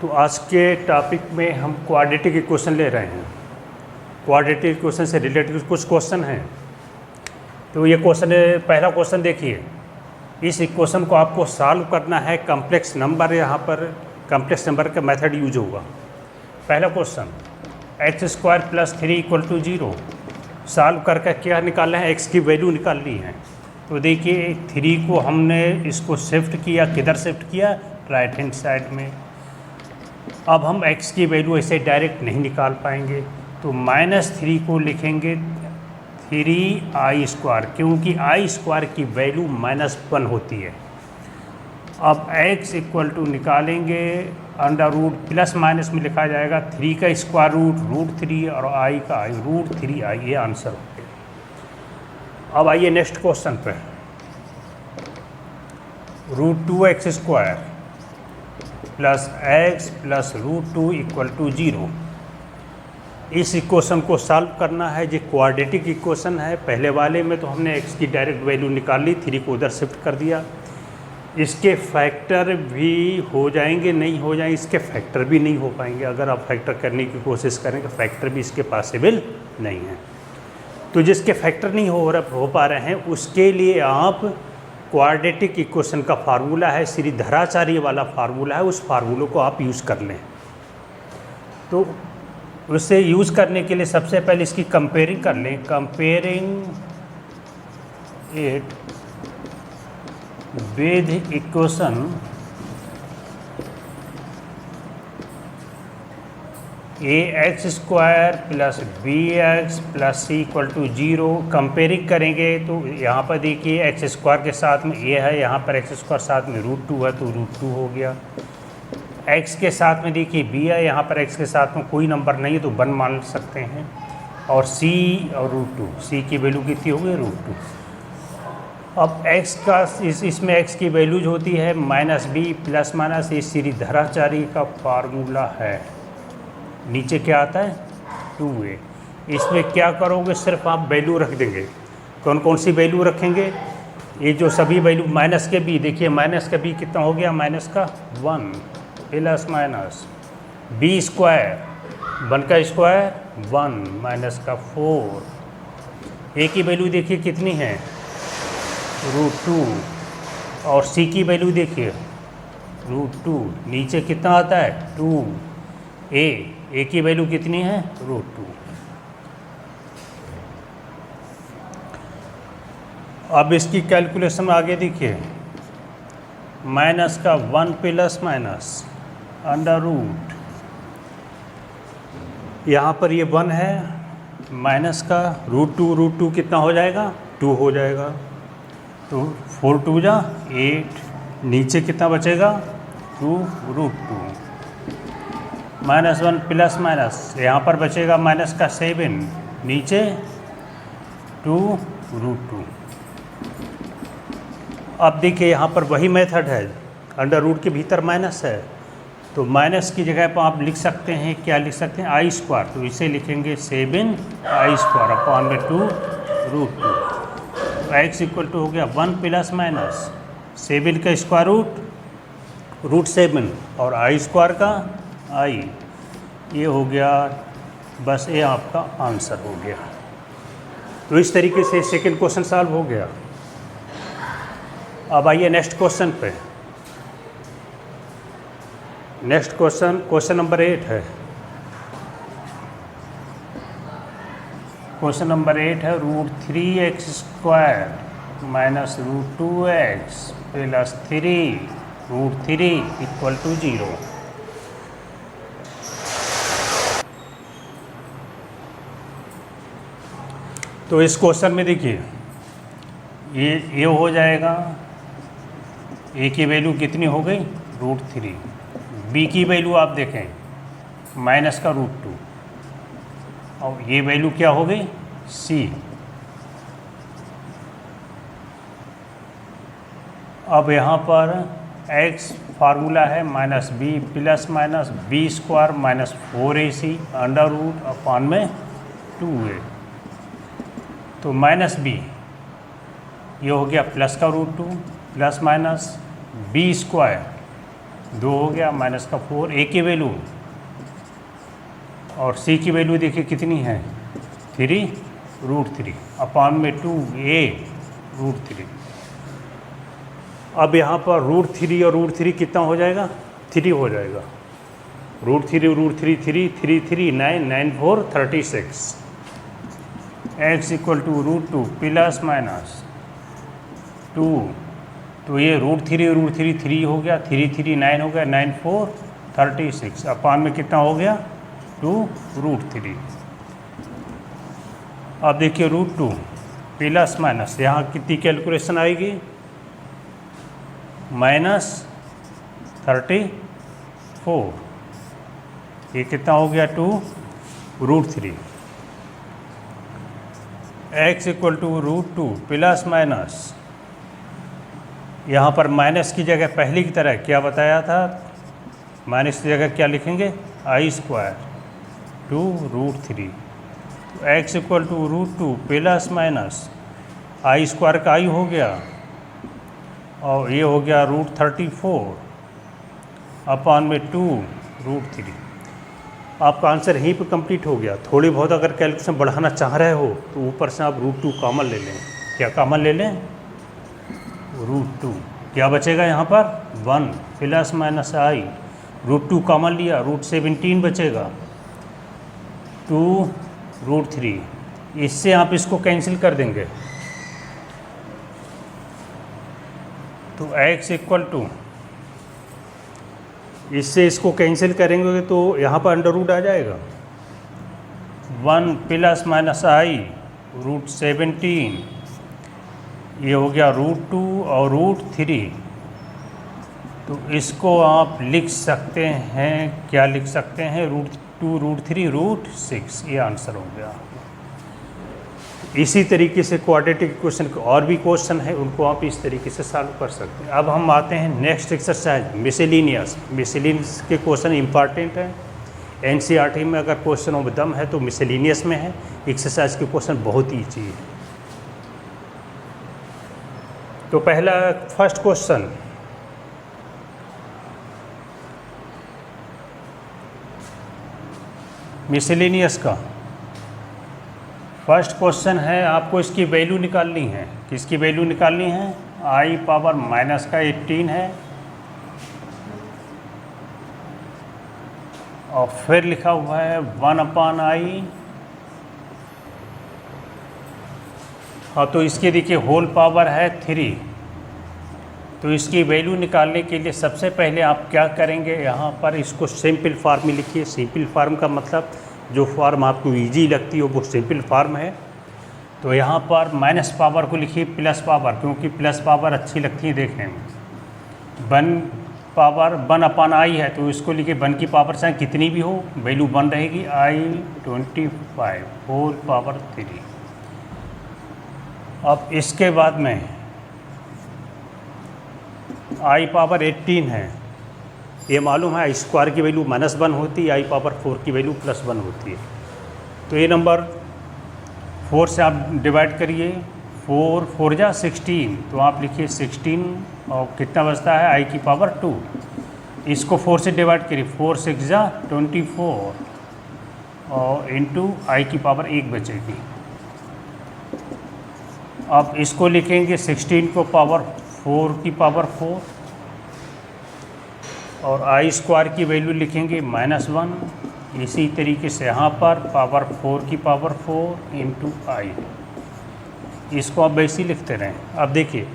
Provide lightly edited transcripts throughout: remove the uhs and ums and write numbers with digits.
तो आज के टॉपिक में हम क्वाड्रेटिक इक्वेशन ले रहे हैं। क्वाड्रेटिक इक्वेशन से रिलेटेड कुछ क्वेश्चन हैं। तो ये क्वेश्चन पहला क्वेश्चन देखिए, इस इक्वेशन को आपको सॉल्व करना है। कॉम्प्लेक्स नंबर, यहाँ पर कॉम्प्लेक्स नंबर का मेथड यूज होगा। पहला क्वेश्चन x² + 3 = 0 सॉल्व करके क्या निकालना है, x की वैल्यू निकालनी है। तो देखिए 3 को हमने इसको शिफ्ट किया, किधर शिफ्ट किया, राइट हैंड साइड में। अब हम x की वैल्यू ऐसे डायरेक्ट नहीं निकाल पाएंगे, तो -3 को लिखेंगे 3i², क्योंकि i² की वैल्यू -1 होती है। अब x = निकालेंगे अंडर रूट प्लस माइनस में लिखा जाएगा 3 का स्क्वायर रूट √3 और i का i √3i, ये आंसर हो गया। अब आइए नेक्स्ट क्वेश्चन पे, √2x² + x + √2 = 0। इस इक्वेशन को सॉल्व करना है। जो क्वाड्रेटिक इक्वेशन है, पहले वाले में तो हमने x की डायरेक्ट वैल्यू निकाल ली, 3 को उधर शिफ्ट कर दिया। इसके फैक्टर भी हो जाएंगे, नहीं हो जाएंगे, इसके फैक्टर भी नहीं हो पाएंगे। अगर आप फैक्टर करने की कोशिश करेंगे, फैक्टर भी इसके पॉसिबल नहीं है। तो जिसके फैक्टर नहीं हो पा रहे हैं, उसके लिए आप क्वाड्रेटिक इक्वेशन का फार्मूला है, श्रीधराचार्य वाला फार्मूला है, उस फार्मूले को आप यूज़ कर लें। तो उससे यूज़ करने के लिए सबसे पहले इसकी कंपेयरिंग कर लें। Comparing it with equation ax² + bx + c = 0। Comparing करेंगे तो यहाँ पर देखिए x² के साथ में a है, यहाँ पर x² साथ में √2 है, तो √2 हो गया। x के साथ में देखिए b है, यहाँ पर x के साथ में कोई नंबर नहीं है, तो 1 मान सकते हैं। और c और √2, c की वैल्यू कितनी होगी, √2। अब x का इसमें x की वैल्यूज होती है -b +- ये श्रीधराचार्य का फार्मूला है। नीचे क्या आता है, 2a। इसमें क्या करोगे, सिर्फ आप वैल्यू रख देंगे। कौन कौन सी वैल्यू रखेंगे, ये जो सभी वैल्यू माइनस के b, देखिए माइनस का b कितना हो गया, -1 + b², 1 का स्क्वायर 1 -4। a की वैल्यू देखिए कितनी है, √2, और c की वैल्यू देखिए √2। नीचे कितना आता है, 2a की वैल्यू कितनी है, √2। अब इसकी कैलकुलेशन आगे देखिए, -1 ± अंडर रूट, यहाँ पर ये 1 है, माइनस का √2 कितना हो जाएगा, 2 हो जाएगा। तो 4 × 2 = 8, नीचे कितना बचेगा, 2 √2 -1 ± यहाँ पर बचेगा -7, नीचे 2 √2। अब देखिए यहाँ पर वही मेथड है, अंडर रूट के भीतर माइनस है, तो माइनस की जगह पर आप लिख सकते हैं, क्या लिख सकते हैं, i²। तो इसे लिखेंगे 7i² / 2 √2। x = हो गया 1 ± 7 का स्क्वायर रूट √7 और i² का i, ये हो गया। बस ये आपका आंसर हो गया। तो इस तरीके से सेकंड क्वेश्चन सॉल्व हो गया। अब आइए नेक्स्ट क्वेश्चन पे। नेक्स्ट क्वेश्चन नंबर 8 है। क्वेश्चन नंबर 8 है, √3x² - √2x + 3 √3 = 0। तो इस क्वेश्चन में देखिए ये हो जाएगा, a की वैल्यू कितनी हो गई, √3। b की वैल्यू आप देखें -√2, और ये वैल्यू क्या हो गई, c। अब यहाँ पर x फार्मूला है -b ± b² -4ac under root upon में 2a। तो -b ये हो गया प्लस का √2 ± b² 2 हो गया, माइनस का 4, ए की वैल्यू और सी की वैल्यू देखिए कितनी है 3√3 अपॉन में 2a √3। अब यहाँ पर √3 और √3 कितना हो जाएगा 3 हो जाएगा। √3 3 3 3 9 9 4 36 x equal to √2 plus minus 2, तो ये √3 3 हो गया, 3 3 9 हो गया, 9 4 36 अपॉन में कितना हो गया 2√3। अब देखिए √2 प्लस माइनस यहाँ कितनी कैलकुलेशन आएगी -34, ये कितना हो गया 2√3। x equal to √2 plus minus यहाँ पर माइनस की जगह पहले की तरह क्या बताया था, माइनस की जगह क्या लिखेंगे i² 2√3। तो x equal to √2 plus minus i² का i हो गया और ये हो गया √34 अपॉन में 2√3। आपका आंसर यहीं पर कंप्लीट हो गया। थोड़ी बहुत अगर कैलकुलेशन बढ़ाना चाह रहे हो तो ऊपर से आप √2 कॉमन ले लें। क्या कॉमन ले लें √2, क्या बचेगा यहाँ पर 1 प्लस माइनस i, √2 कॉमन लिया √17 बचेगा 2√3। इससे आप इसको कैंसिल कर देंगे तो x इक्वल टू, इससे इसको कैंसिल करेंगे तो यहाँ पर अंडर रूट आ जाएगा 1 प्लस माइनस i √17, ये हो गया √2 और √3। तो इसको आप लिख सकते हैं, क्या लिख सकते हैं √2 √3 √6, ये आंसर हो गया। इसी तरीके से क्वाड्रेटिक इक्वेशन के और भी क्वेश्चन है, उनको आप इस तरीके से सॉल्व कर सकते हैं। अब हम आते हैं नेक्स्ट एक्सरसाइज मिसलेनियस। मिसलेनियस के क्वेश्चन इंपॉर्टेंट है, एनसीईआरटी में अगर क्वेश्चन ऑफ दम है तो मिसलेनियस में है। एक्सरसाइज के क्वेश्चन बहुत ईजी है। तो पहला फर्स्ट क्वेश्चन, मिसलेनियस का फर्स्ट क्वेश्चन है, आपको इसकी वैल्यू निकालनी है। किसकी वैल्यू निकालनी है, i पावर माइनस का 18 है और फिर लिखा हुआ है 1/i। हाँ, तो इसके देखिए होल पावर है 3। तो इसकी वैल्यू निकालने के लिए सबसे पहले आप क्या करेंगे, यहाँ पर इसको सिंपल फॉर्म में लिखिए। सिंपल फॉर्म का मतलब जो फॉर्म आपको इजी लगती हो वो सिंपल फॉर्म है। तो यहाँ पर माइनस पावर को लिखिए प्लस पावर, क्योंकि प्लस पावर अच्छी लगती है देखने में। 1 पावर 1/i है तो इसको लिखिए 1 की पावर चाहे कितनी भी हो वैल्यू 1 रहेगी, i25 होल पावर 3। अब इसके बाद में i पावर 18 है, ये मालूम है i² की वैल्यू -1 होती है, i पावर 4 की वैल्यू +1 होती है। तो ये नंबर 4 से आप डिवाइड करिए, 4 4 जा 16, तो आप लिखिए 16 और कितना बचता है i की पावर 2। इसको 4 से डिवाइड करिए, 4 6 जा 24 और इंटू i की पावर 1 बचेगी। अब इसको लिखेंगे 16 को पावर 4 की पावर 4 और i² की वैल्यू लिखेंगे -1। इसी तरीके से यहाँ पर पावर 4 की पावर 4 इंटू i, इसको आप वैसे ही लिखते रहें। अब देखिए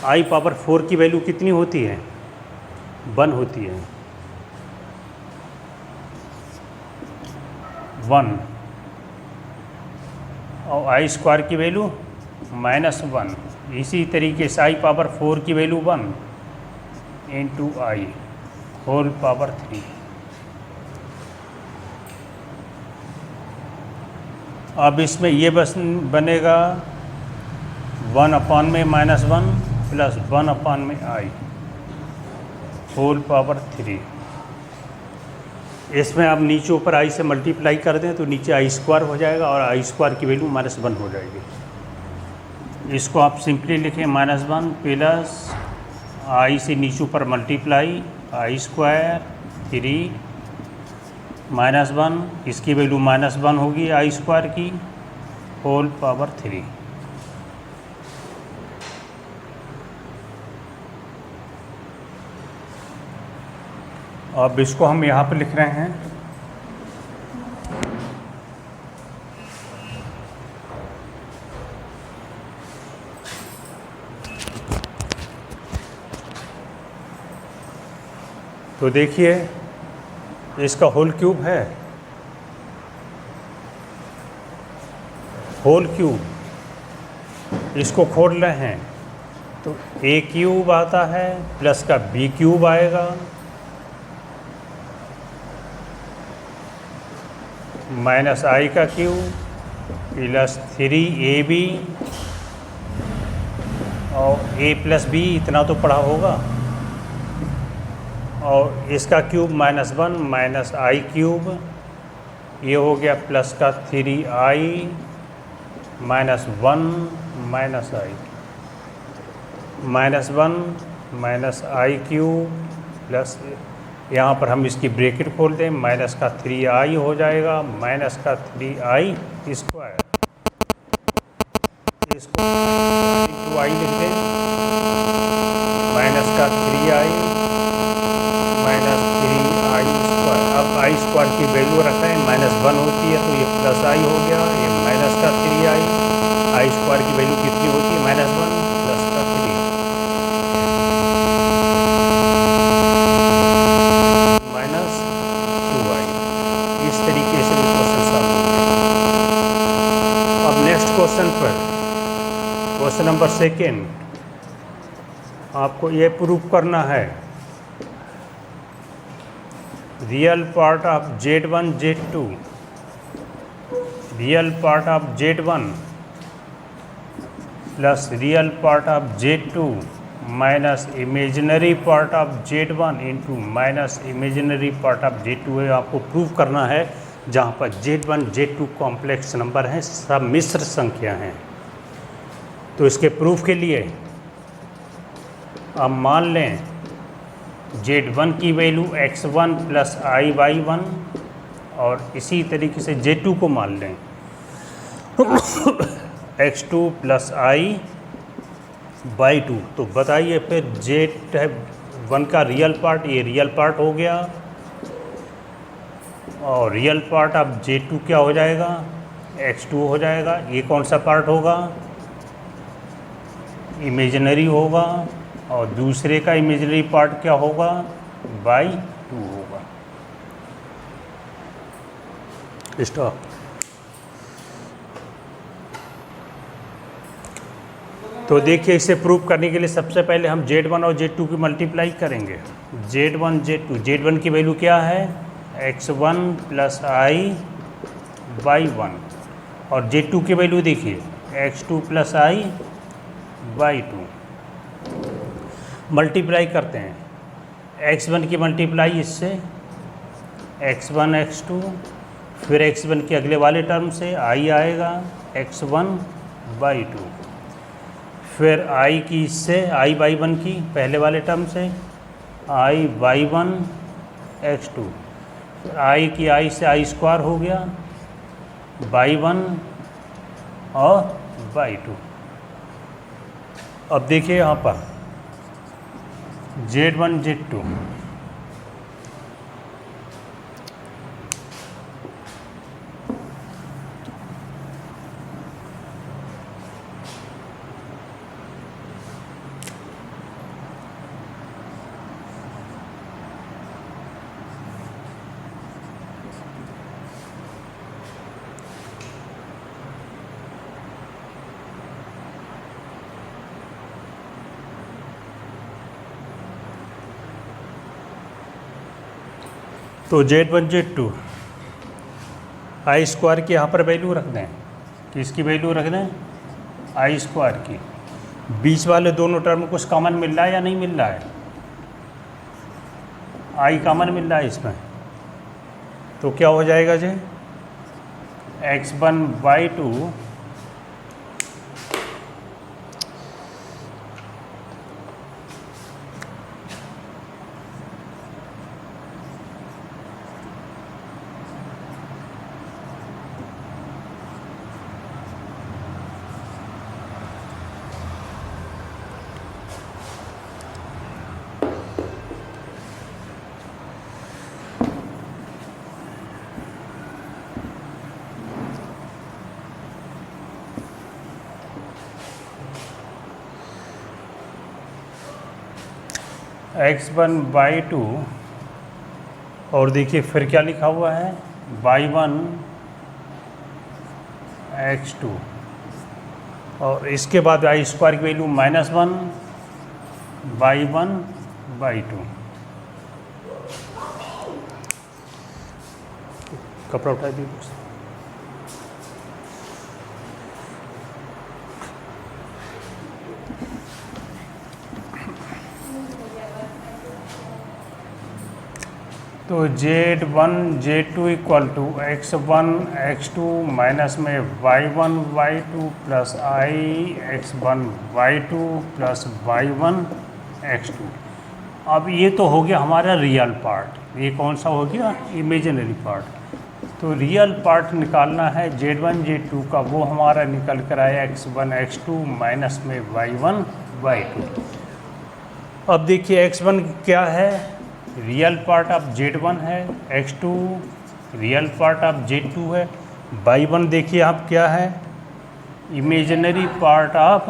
i पावर 4 की वैल्यू कितनी होती है, 1 होती है, 1, और i² की वैल्यू -1। इसी तरीके से i पावर 4 की value 1 into i whole power 3। अब इसमें ये बस बनेगा 1/में -1 प्लस 1/में i होल पावर 3। इसमें आप नीचे ऊपर i से मल्टीप्लाई कर दें तो नीचे i² हो जाएगा और i² की वैल्यू -1 हो जाएगी। इसको आप सिंपली लिखें -1 प्लस i से नीचे ऊपर मल्टीप्लाई आई स्क्वायर 3 -1, इसकी वैल्यू -1 होगी आई स्क्वायर की होल पावर 3। अब इसको हम यहाँ पर लिख रहे हैं तो देखिए इसका होल क्यूब है, होल क्यूब इसको खोल रहे हैं तो ए क्यूब आता है प्लस का बी क्यूब आएगा माइनस आई का क्यूब प्लस 3ab और a प्लस बी इतना तो पढ़ा होगा और इसका क्यूब -1 माइनस आई क्यूब, ये हो गया प्लस का 3i -1 माइनस आई -1 माइनस आई क्यूब प्लस यहाँ पर हम इसकी ब्रैकेट खोल दें माइनस का 3i हो जाएगा माइनस का 3i स्क्वायर, इसको 2i लिख दें माइनस का 3i माइनस 3i स्क्वायर। अब आई स्क्वायर की वैल्यू रखते हैं -1 होती है तो ये प्लस आई हो गया, ये माइनस का 3i, आई स्क्वायर की वैल्यू कितनी होती है -1 प्लस का 3 माइनस 2i। इस तरीके से भी क्वेश्चन सॉल्व हो गया। अब नेक्स्ट क्वेश्चन पर, क्वेश्चन नंबर 2 आपको ये प्रूव करना है real part of Z1 Z2, real part of Z1 plus real part of Z2 minus imaginary part of Z1 into minus imaginary part of Z2 है, आपको प्रूव करना है जहाँ पर Z1 Z2 कॉम्प्लेक्स नंबर हैं, सब मिश्र संख्या हैं। तो इसके प्रूफ के लिए अब मान लें Z1 की वैल्यू x1 प्लस i/1 और इसी तरीके से Z2 को मान लें x2 प्लस i/2। तो बताइए फिर Z1 का रियल पार्ट, ये रियल पार्ट हो गया और रियल पार्ट अब Z2 क्या हो जाएगा x2 हो जाएगा। ये कौन सा पार्ट होगा इमेजिनरी होगा और दूसरे का इमेजिनरी पार्ट क्या होगा /2 होगा। स्टॉप। तो देखिए इसे प्रूव करने के लिए सबसे पहले हम Z1 और Z2 की मल्टीप्लाई करेंगे। Z1 Z2, Z1 की वैल्यू क्या है x1 प्लस i/1 और Z2 की वैल्यू देखिए x2 प्लस i/2। मल्टीप्लाई करते हैं x1 की मल्टीप्लाई इससे x1 x2, फिर x1 के अगले वाले टर्म से i आएगा x1/2, फिर i की इससे i/1 की पहले वाले टर्म से i/1 x2, फिर i की i से i स्क्वायर हो गया /1 और /2। अब देखिए यहाँ पर Z1 Z2 तो Z1 Z2 आई स्क्वायर की यहाँ पर वैल्यू रख दें, किसकी वैल्यू रख दें आई स्क्वायर की। बीच वाले दोनों टर्म कुछ कॉमन मिल रहा है या नहीं मिल रहा है, आई कॉमन मिल रहा है इसमें, तो क्या हो जाएगा जी x1/2 - x1/2 और देखिए फिर क्या लिखा हुआ है y1 x2 और इसके बाद आई स्क्वायर की वैल्यू -1 y1/2। कपड़ा उठा दीजिए। तो Z1 Z2 equal to x1 x2 minus में y1 y2 plus i x1 y2 plus y1 x2। अब ये तो हो गया हमारा रियल पार्ट, ये कौन सा हो गया इमेजिनरी पार्ट। तो रियल पार्ट निकालना है Z1 Z2 का, वो हमारा निकल कर आया x1 x2 माइनस में y1 y2। अब देखिए x1 क्या है, रियल पार्ट ऑफ Z1 है, x2 real part of Z2 है, y1 देखिए आप क्या है इमेजिनरी पार्ट ऑफ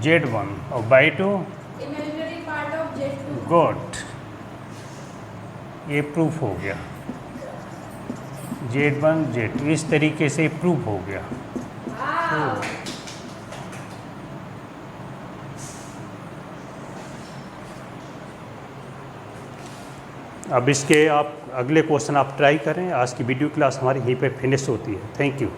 Z1 और y2 imaginary part of Z2। Good, ये प्रूफ हो गया। Z1 Z2 इस तरीके से प्रूफ हो गया। अब इसके आप अगले क्वेश्चन आप ट्राई करें। आज की वीडियो क्लास हमारी यहीं पे फिनिश होती है। Thank you.